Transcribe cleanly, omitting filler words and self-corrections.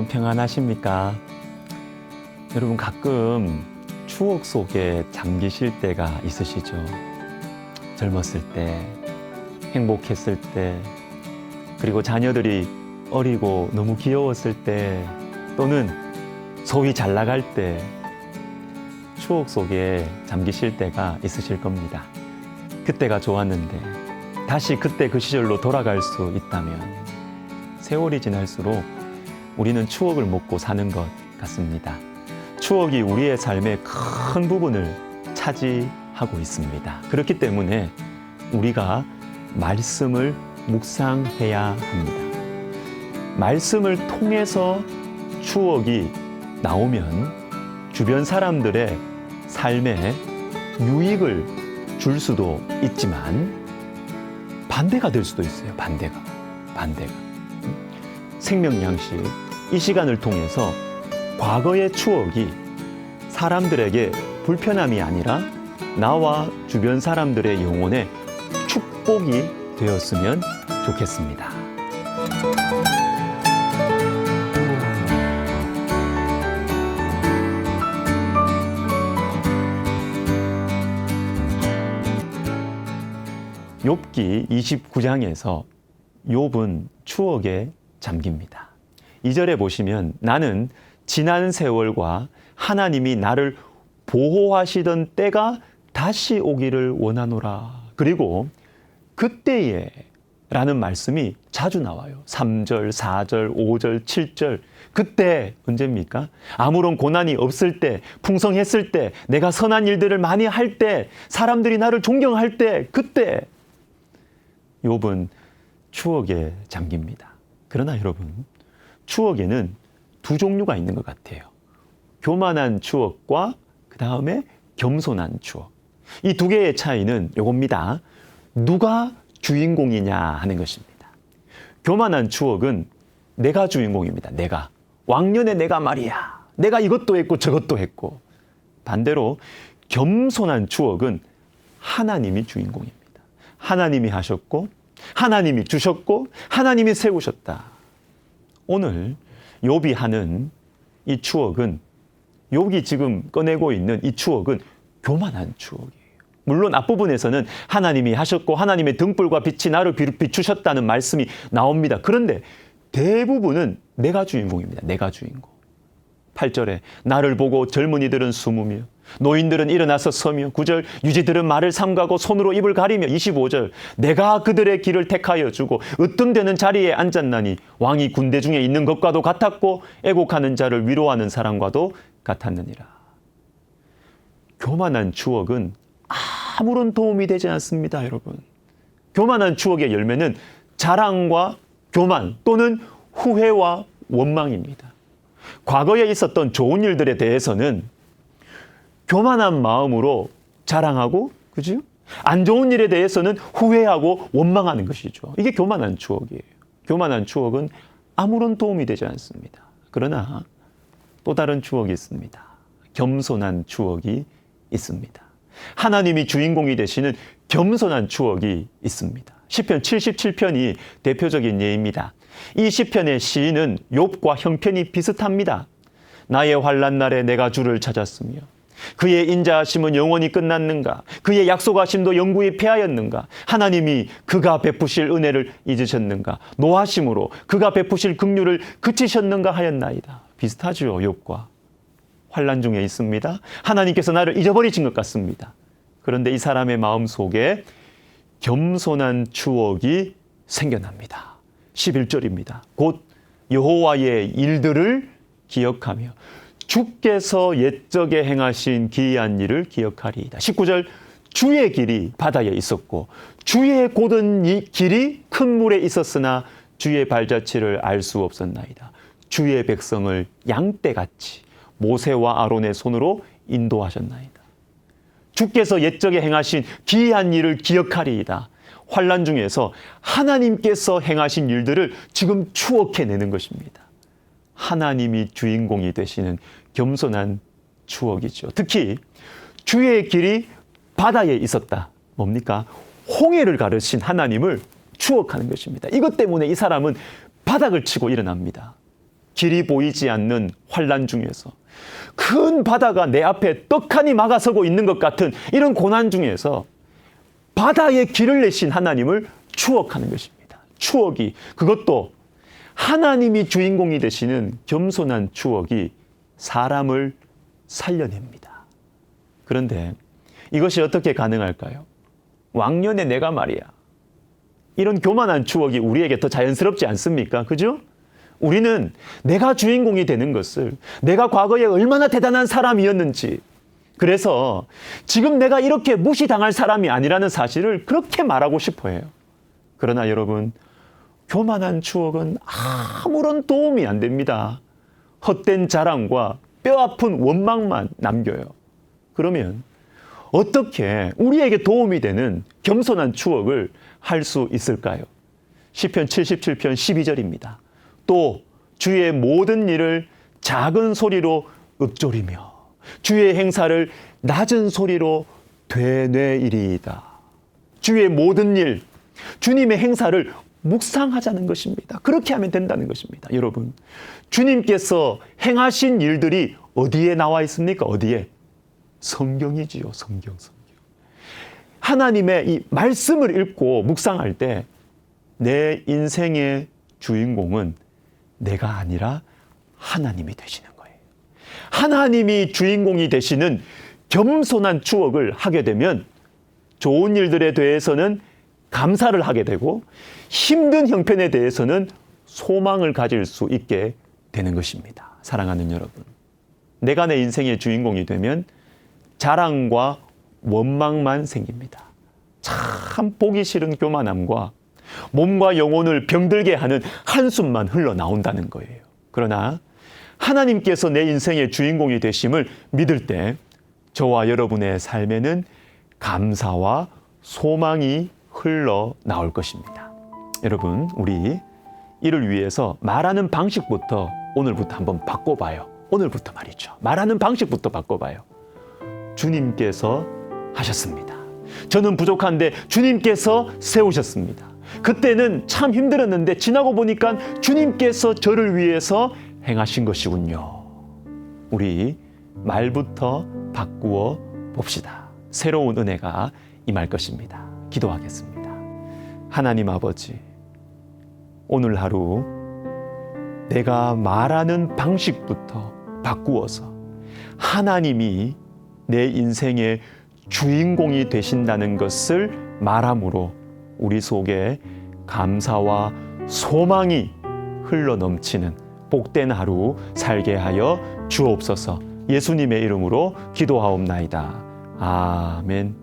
여러분 평안하십니까? 여러분 가끔 추억 속에 잠기실 때가 있으시죠? 젊었을 때, 행복했을 때, 그리고 자녀들이 어리고 너무 귀여웠을 때, 또는 소위 잘 나갈 때 추억 속에 잠기실 때가 있으실 겁니다. 그때가 좋았는데 다시 그때 그 시절로 돌아갈 수 있다면 세월이 지날수록 우리는 추억을 먹고 사는 것 같습니다. 추억이 우리의 삶의 큰 부분을 차지하고 있습니다. 그렇기 때문에 우리가 말씀을 묵상해야 합니다. 말씀을 통해서 추억이 나오면 주변 사람들의 삶에 유익을 줄 수도 있지만 반대가 될 수도 있어요. 반대가. 생명양식, 이 시간을 통해서 과거의 추억이 사람들에게 불편함이 아니라 나와 주변 사람들의 영혼에 축복이 되었으면 좋겠습니다. 욥기 29장에서 욥은 추억에 잠깁니다. 2절에 보시면 나는 지난 세월과 하나님이 나를 보호하시던 때가 다시 오기를 원하노라. 그리고 그때에 라는 말씀이 자주 나와요. 3절, 4절, 5절, 7절. 그때 언제입니까? 아무런 고난이 없을 때, 풍성했을 때, 내가 선한 일들을 많이 할 때, 사람들이 나를 존경할 때, 그때 욥은 추억에 잠깁니다. 그러나 여러분, 추억에는 두 종류가 있는 것 같아요. 교만한 추억과 그 다음에 겸손한 추억. 이 두 개의 차이는 요겁니다. 누가 주인공이냐 하는 것입니다. 교만한 추억은 내가 주인공입니다. 내가. 왕년에 내가 말이야. 내가 이것도 했고 저것도 했고. 반대로 겸손한 추억은 하나님이 주인공입니다. 하나님이 하셨고 하나님이 주셨고 하나님이 세우셨다. 오늘 욥이 하는 이 추억은, 욥이 지금 꺼내고 있는 이 추억은 교만한 추억이에요. 물론 앞부분에서는 하나님이 하셨고 하나님의 등불과 빛이 나를 비추셨다는 말씀이 나옵니다. 그런데 대부분은 내가 주인공입니다. 내가 주인공. 8절에 나를 보고 젊은이들은 숨으며 노인들은 일어나서 서며 9절 유지들은 말을 삼가고 손으로 입을 가리며 25절 내가 그들의 길을 택하여 주고 으뜸되는 자리에 앉았나니 왕이 군대 중에 있는 것과도 같았고 애곡하는 자를 위로하는 사람과도 같았느니라. 교만한 추억은 아무런 도움이 되지 않습니다, 여러분. 교만한 추억의 열매는 자랑과 교만 또는 후회와 원망입니다. 과거에 있었던 좋은 일들에 대해서는 교만한 마음으로 자랑하고, 그죠? 안 좋은 일에 대해서는 후회하고 원망하는 것이죠. 이게 교만한 추억이에요. 교만한 추억은 아무런 도움이 되지 않습니다. 그러나 또 다른 추억이 있습니다. 겸손한 추억이 있습니다. 하나님이 주인공이 되시는 겸손한 추억이 있습니다. 시편 77편이 대표적인 예입니다. 이 시편의 시인은 욥과 형편이 비슷합니다. 나의 환난 날에 내가 주를 찾았으며 그의 인자하심은 영원히 끝났는가? 그의 약속하심도 영구히 패하였는가? 하나님이 그가 베푸실 은혜를 잊으셨는가? 노하심으로 그가 베푸실 긍휼을 그치셨는가 하였나이다. 비슷하죠, 욥과. 환난 중에 있습니다. 하나님께서 나를 잊어버리신 것 같습니다. 그런데 이 사람의 마음 속에 겸손한 추억이 생겨납니다. 11절입니다. 곧 여호와의 일들을 기억하며 주께서 옛적에 행하신 기이한 일을 기억하리이다. 19절 주의 길이 바다에 있었고 주의 곧은 이 길이 큰 물에 있었으나 주의 발자취를 알 수 없었나이다. 주의 백성을 양떼같이 모세와 아론의 손으로 인도하셨나이다. 주께서 옛적에 행하신 기이한 일을 기억하리이다. 환난 중에서 하나님께서 행하신 일들을 지금 추억해내는 것입니다. 하나님이 주인공이 되시는 겸손한 추억이죠. 특히 주의 길이 바다에 있었다. 뭡니까? 홍해를 가르신 하나님을 추억하는 것입니다. 이것 때문에 이 사람은 바닥을 치고 일어납니다. 길이 보이지 않는 환난 중에서, 큰 바다가 내 앞에 떡하니 막아서고 있는 것 같은 이런 고난 중에서 바다의 길을 내신 하나님을 추억하는 것입니다. 추억이, 그것도 하나님이 주인공이 되시는 겸손한 추억이 사람을 살려냅니다. 그런데 이것이 어떻게 가능할까요? 왕년에 내가 말이야, 이런 교만한 추억이 우리에게 더 자연스럽지 않습니까? 그죠? 우리는 내가 주인공이 되는 것을, 내가 과거에 얼마나 대단한 사람이었는지, 그래서 지금 내가 이렇게 무시당할 사람이 아니라는 사실을 그렇게 말하고 싶어 해요. 그러나 여러분, 교만한 추억은 아무런 도움이 안 됩니다. 헛된 자랑과 뼈아픈 원망만 남겨요. 그러면 어떻게 우리에게 도움이 되는 겸손한 추억을 할 수 있을까요? 시편 77편 12절입니다. 또 주의 모든 일을 작은 소리로 읊조리며 주의 행사를 낮은 소리로 되뇌이리이다. 주의 모든 일, 주님의 행사를 묵상하자는 것입니다. 그렇게 하면 된다는 것입니다. 여러분, 주님께서 행하신 일들이 어디에 나와 있습니까? 어디에? 성경이지요. 성경. 하나님의 이 말씀을 읽고 묵상할 때 내 인생의 주인공은 내가 아니라 하나님이 되시는 거예요. 하나님이 주인공이 되시는 겸손한 추억을 하게 되면 좋은 일들에 대해서는 감사를 하게 되고 힘든 형편에 대해서는 소망을 가질 수 있게 되는 것입니다. 사랑하는 여러분, 내가 내 인생의 주인공이 되면 자랑과 원망만 생깁니다. 참 보기 싫은 교만함과 몸과 영혼을 병들게 하는 한숨만 흘러나온다는 거예요. 그러나 하나님께서 내 인생의 주인공이 되심을 믿을 때 저와 여러분의 삶에는 감사와 소망이 흘러나올 것입니다. 여러분, 우리 이를 위해서 말하는 방식부터 오늘부터 한번 바꿔봐요. 오늘부터 말이죠. 말하는 방식부터 바꿔봐요. 주님께서 하셨습니다. 저는 부족한데 주님께서 세우셨습니다. 그때는 참 힘들었는데 지나고 보니까 주님께서 저를 위해서 행하신 것이군요. 우리 말부터 바꾸어 봅시다. 새로운 은혜가 임할 것입니다. 기도하겠습니다. 하나님 아버지, 오늘 하루 내가 말하는 방식부터 바꾸어서 하나님이 내 인생의 주인공이 되신다는 것을 말함으로 우리 속에 감사와 소망이 흘러넘치는 복된 하루 살게 하여 주옵소서. 예수님의 이름으로 기도하옵나이다. 아멘.